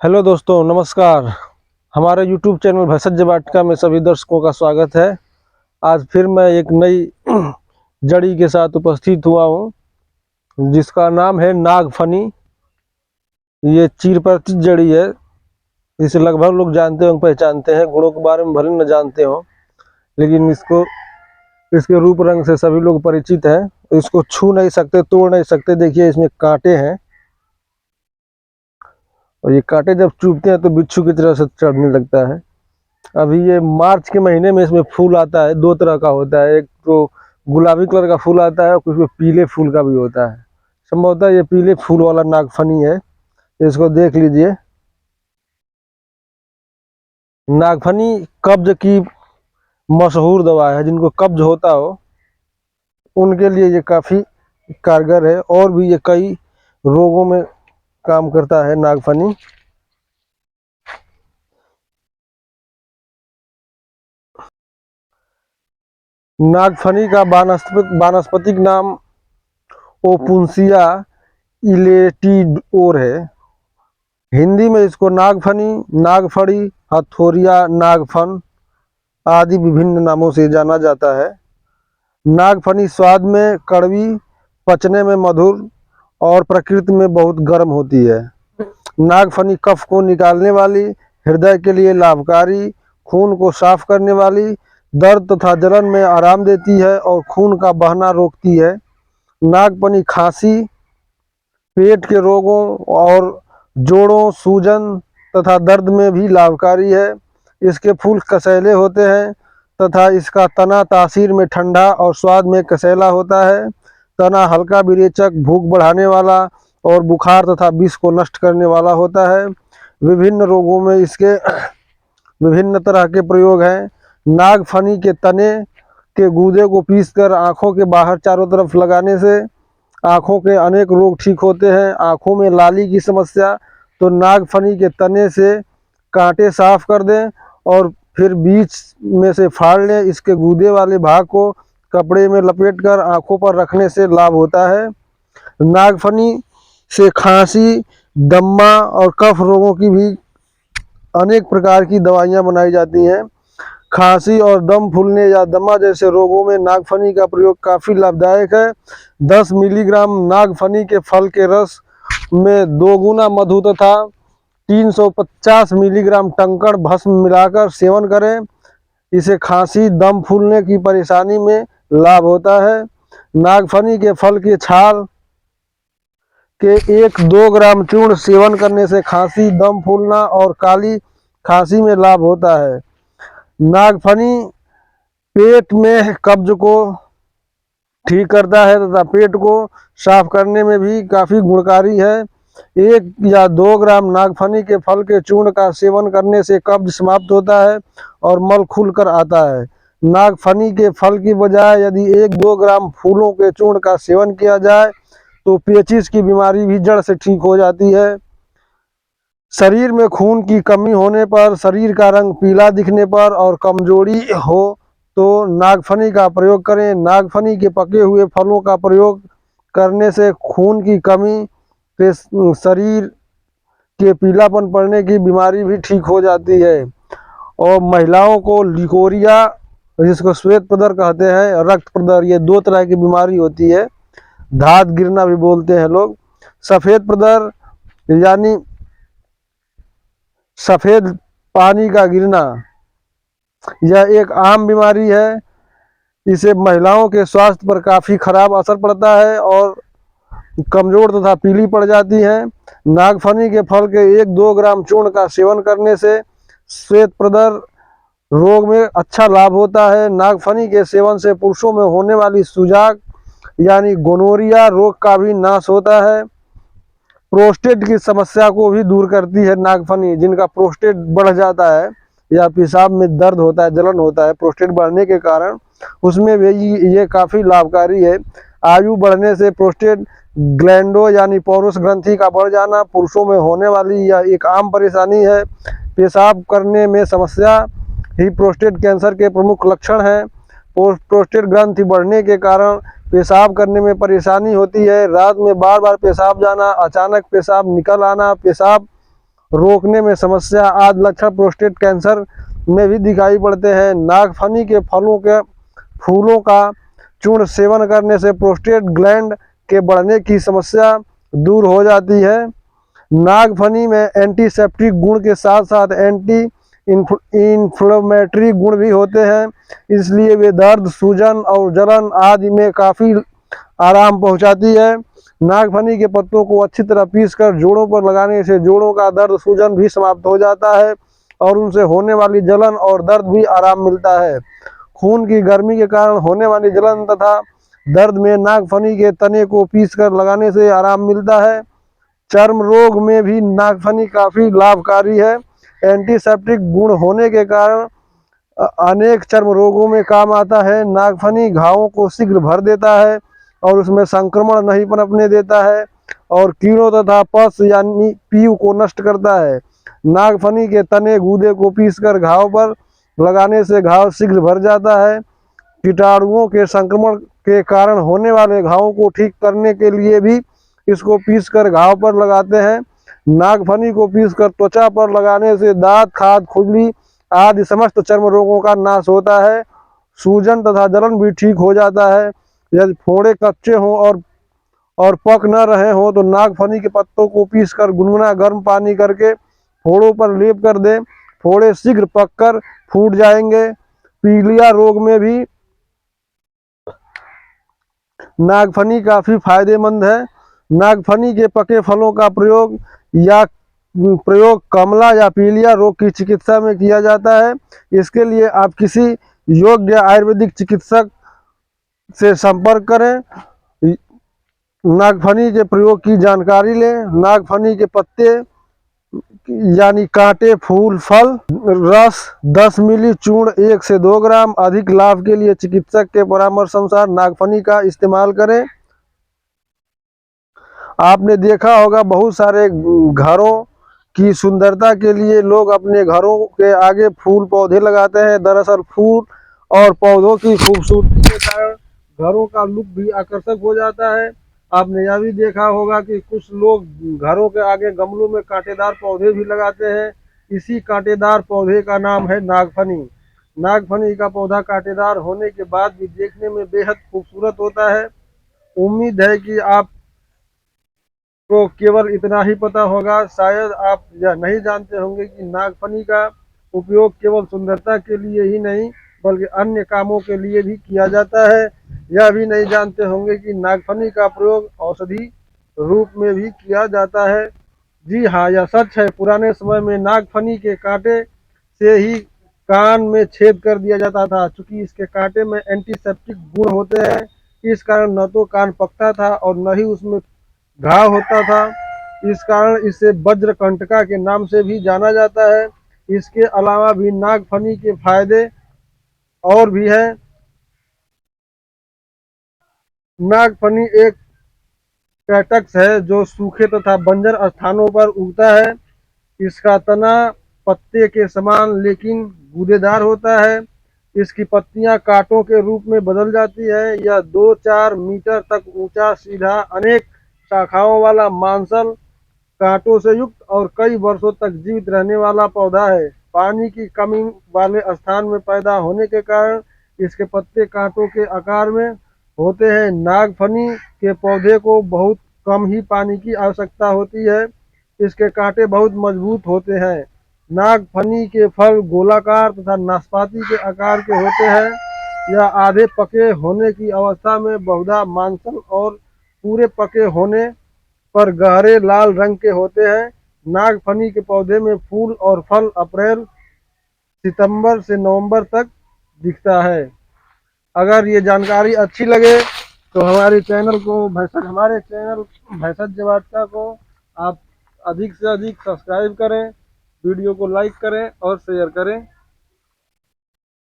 Hello दोस्तों, नमस्कार। हमारे YouTube चैनल भेषज वाटिका में सभी दर्शकों का स्वागत है। आज फिर मैं एक नई जड़ी के साथ उपस्थित हुआ हूँ जिसका नाम है नागफनी। ये चीरपत्रित जड़ी है। इसे लगभग लोग जानते होंगे, पहचानते हैं। गुणों के बारे में भले न जानते हो, लेकिन इसके रूप रंग से सभी लोग परिचित हैं। इसको छू नहीं सकते, तोड़ नहीं सकते। देखिए, इसमें कांटे हैं और ये कांटे जब चुभते हैं तो बिच्छू की तरह से चढ़ने लगता है। अभी ये मार्च के महीने में इसमें फूल आता है। दो तरह का होता है, एक तो गुलाबी कलर का फूल आता है और कुछ में पीले फूल का भी होता है। संभवतः ये पीले फूल वाला नागफनी है। इसको देख लीजिए। नागफनी कब्ज की मशहूर दवा है। जिनको कब्ज होता हो उनके लिए ये काफी कारगर है, और भी ये कई रोगों में काम करता है नागफनी। नागफनी का वानस्पतिक नाम ओपुंसिया इलेटिओर है। हिंदी में इसको नागफनी, नागफड़ी, हथौरिया, नागफन आदि विभिन्न नामों से जाना जाता है। नागफनी स्वाद में कड़वी, पचने में मधुर और प्रकृति में बहुत गर्म होती है। नागफनी कफ को निकालने वाली, हृदय के लिए लाभकारी, खून को साफ करने वाली, दर्द तथा जलन में आराम देती है और खून का बहना रोकती है। नागफनी खांसी, पेट के रोगों और जोड़ों, सूजन तथा दर्द में भी लाभकारी है। इसके फूल कसैले होते हैं तथा इसका तना तासीर में ठंडा और स्वाद में कसैला होता है। तना हल्का विरेचक, भूख बढ़ाने वाला और बुखार तथा विष को नष्ट करने वाला होता है। विभिन्न रोगों में इसके विभिन्न तरह के प्रयोग हैं। नागफनी के तने के गूदे को पीसकर आँखों के बाहर चारों तरफ लगाने से आँखों के अनेक रोग ठीक होते हैं। आँखों में लाली की समस्या, तो नागफनी के तने से कांटे साफ कर दें और फिर बीच में से फाड़ लें। इसके गूदे वाले भाग को कपड़े में लपेटकर आँखों पर रखने से लाभ होता है। नागफनी से खांसी, दम्मा और कफ रोगों की भी अनेक प्रकार की दवाइयाँ बनाई जाती हैं। खांसी और दम फूलने या दमा जैसे रोगों में नागफनी का प्रयोग काफ़ी लाभदायक है। 10 मिलीग्राम नागफनी के फल के रस में 2 गुना मधु तथा 350 मिलीग्राम टंकण भस्म मिलाकर सेवन करें। इसे खांसी, दम फूलने की परेशानी में लाभ होता है। नागफनी के फल के छाल के 1-2 ग्राम चूर्ण सेवन करने से खांसी, दम फूलना और काली खांसी में लाभ होता है। नागफनी पेट में कब्ज को ठीक करता है तथा पेट को साफ करने में भी काफ़ी गुणकारी है। 1 या 2 ग्राम नागफनी के फल के चूर्ण का सेवन करने से कब्ज समाप्त होता है और मल खुलकर आता है। नागफनी के फल की बजाय यदि 1-2 ग्राम फूलों के चूर्ण का सेवन किया जाए तो पेचिश की बीमारी भी जड़ से ठीक हो जाती है। शरीर में खून की कमी होने पर, शरीर का रंग पीला दिखने पर और कमजोरी हो तो नागफनी का प्रयोग करें। नागफनी के पके हुए फलों का प्रयोग करने से खून की कमी, शरीर के पीलापन पड़ने की बीमारी भी ठीक हो जाती है। और महिलाओं को लिकोरिया, जिसको श्वेत प्रदर कहते हैं, रक्त प्रदर, ये 2 तरह की बीमारी होती है। धात गिरना भी बोलते हैं लोग। सफ़ेद प्रदर यानी सफ़ेद पानी का गिरना, यह एक आम बीमारी है। इसे महिलाओं के स्वास्थ्य पर काफ़ी खराब असर पड़ता है और कमज़ोर तथा पीली पड़ जाती हैं। नागफनी के फल के 1-2 ग्राम चूर्ण का सेवन करने से श्वेत प्रदर रोग में अच्छा लाभ होता है। नागफनी के सेवन से पुरुषों में होने वाली सुजाक यानी गोनोरिया रोग का भी नाश होता है। प्रोस्टेट की समस्या को भी दूर करती है नागफनी। जिनका प्रोस्टेट बढ़ जाता है या पेशाब में दर्द होता है, जलन होता है प्रोस्टेट बढ़ने के कारण, उसमें भी ये काफ़ी लाभकारी है। आयु बढ़ने से प्रोस्टेट ग्लैंडो यानी पौरुष ग्रंथि का बढ़ जाना पुरुषों में होने वाली यह एक आम परेशानी है। पेशाब करने में समस्या ही प्रोस्टेट कैंसर के प्रमुख लक्षण हैं। प्रोस्टेट ग्रंथि बढ़ने के कारण पेशाब करने में परेशानी होती है। रात में बार बार पेशाब जाना, अचानक पेशाब निकल आना, पेशाब रोकने में समस्या आदि लक्षण प्रोस्टेट कैंसर में भी दिखाई पड़ते हैं। नागफनी के फूलों का चूर्ण सेवन करने से प्रोस्टेट ग्लैंड के बढ़ने की समस्या दूर हो जाती है। नागफनी में एंटीसेप्टिक गुण के साथ साथ एंटी इन्फ्लेमेटरी गुण भी होते हैं, इसलिए वे दर्द, सूजन और जलन आदि में काफ़ी आराम पहुंचाती है। नागफनी के पत्तों को अच्छी तरह पीसकर जोड़ों पर लगाने से जोड़ों का दर्द, सूजन भी समाप्त हो जाता है और उनसे होने वाली जलन और दर्द भी आराम मिलता है। खून की गर्मी के कारण होने वाली जलन तथा दर्द में नागफनी के तने को पीसकर लगाने से आराम मिलता है। चर्म रोग में भी नागफनी काफ़ी लाभकारी है। एंटीसेप्टिक गुण होने के कारण अनेक चर्म रोगों में काम आता है। नागफनी घावों को शीघ्र भर देता है और उसमें संक्रमण नहीं पनपने देता है और कीड़ों तथा पस यानी पीयू को नष्ट करता है। नागफनी के तने गूदे को पीसकर घाव पर लगाने से घाव शीघ्र भर जाता है। कीटाणुओं के संक्रमण के कारण होने वाले घावों को ठीक करने के लिए भी इसको पीसकर घाव पर लगाते हैं। नागफनी को पीसकर त्वचा पर लगाने से दांत, खाज, खुजली आदि समस्त चर्म रोगों का नाश होता है। सूजन तथा जलन भी ठीक हो जाता है। यदि फोड़े कच्चे हों और पक न रहे हों तो नागफनी के पत्तों को पीसकर गुनगुना गर्म पानी करके फोड़ों पर लेप कर दें। फोड़े शीघ्र पककर फूट जाएंगे। पीलिया रोग में भी नागफनी काफ़ी फायदेमंद है। नागफनी के पके फलों का प्रयोग कमला या पीलिया रोग की चिकित्सा में किया जाता है। इसके लिए आप किसी योग्य आयुर्वेदिक चिकित्सक से संपर्क करें। नागफनी के प्रयोग की जानकारी लें। नागफनी के पत्ते यानी कांटे, फूल, फल, रस 10 मिली, चूर्ण 1 से 2 ग्राम। अधिक लाभ के लिए चिकित्सक के परामर्श अनुसार नागफनी का इस्तेमाल करें। आपने देखा होगा बहुत सारे घरों की सुंदरता के लिए लोग अपने घरों के आगे फूल पौधे लगाते हैं। दरअसल फूल और पौधों की खूबसूरती के कारण घरों का लुक भी आकर्षक हो जाता है। आपने यह भी देखा होगा कि कुछ लोग घरों के आगे गमलों में कांटेदार पौधे भी लगाते हैं। इसी कांटेदार पौधे का नाम है नागफनी। नागफनी का पौधा कांटेदार होने के बाद भी देखने में बेहद खूबसूरत होता है। उम्मीद है कि आप तो केवल इतना ही पता होगा। शायद आप यह नहीं जानते होंगे कि नागफनी का उपयोग केवल सुंदरता के लिए ही नहीं बल्कि अन्य कामों के लिए भी किया जाता है। यह भी नहीं जानते होंगे कि नागफनी का प्रयोग औषधि रूप में भी किया जाता है। जी हाँ, यह सच है। पुराने समय में नागफनी के कांटे से ही कान में छेद कर दिया जाता था। चूंकि इसके कांटे में एंटीसेप्टिक गुण होते हैं, इस कारण न तो कान पकता था और न ही उसमें घाव होता था। इस कारण इसे वज्रकंटका के नाम से भी जाना जाता है। इसके अलावा भी नागफनी के फायदे और भी हैं। नागफनी एक कैक्टस है जो सूखे तथा बंजर स्थानों पर उगता है। इसका तना पत्ते के समान लेकिन गूदेदार होता है। इसकी पत्तियां कांटों के रूप में बदल जाती है। यह 2-4 मीटर तक ऊंचा, सीधा, अनेक शाखाओं वाला, मांसल, कांटों से युक्त और कई वर्षों तक जीवित रहने वाला पौधा है। पानी की कमी वाले स्थान में पैदा होने के कारण इसके पत्ते कांटों के आकार में होते हैं। नागफनी के पौधे को बहुत कम ही पानी की आवश्यकता होती है। इसके कांटे बहुत मजबूत होते हैं। नागफनी के फल गोलाकार तथा नाशपाती के आकार के होते हैं। यह आधे पके होने की अवस्था में बहुधा मांसल और पूरे पके होने पर गहरे लाल रंग के होते हैं। नागफनी के पौधे में फूल और फल अप्रैल सितंबर से नवंबर तक दिखता है। अगर ये जानकारी अच्छी लगे तो हमारे चैनल भेषज वार्ता को आप अधिक से अधिक सब्सक्राइब करें, वीडियो को लाइक करें और शेयर करें।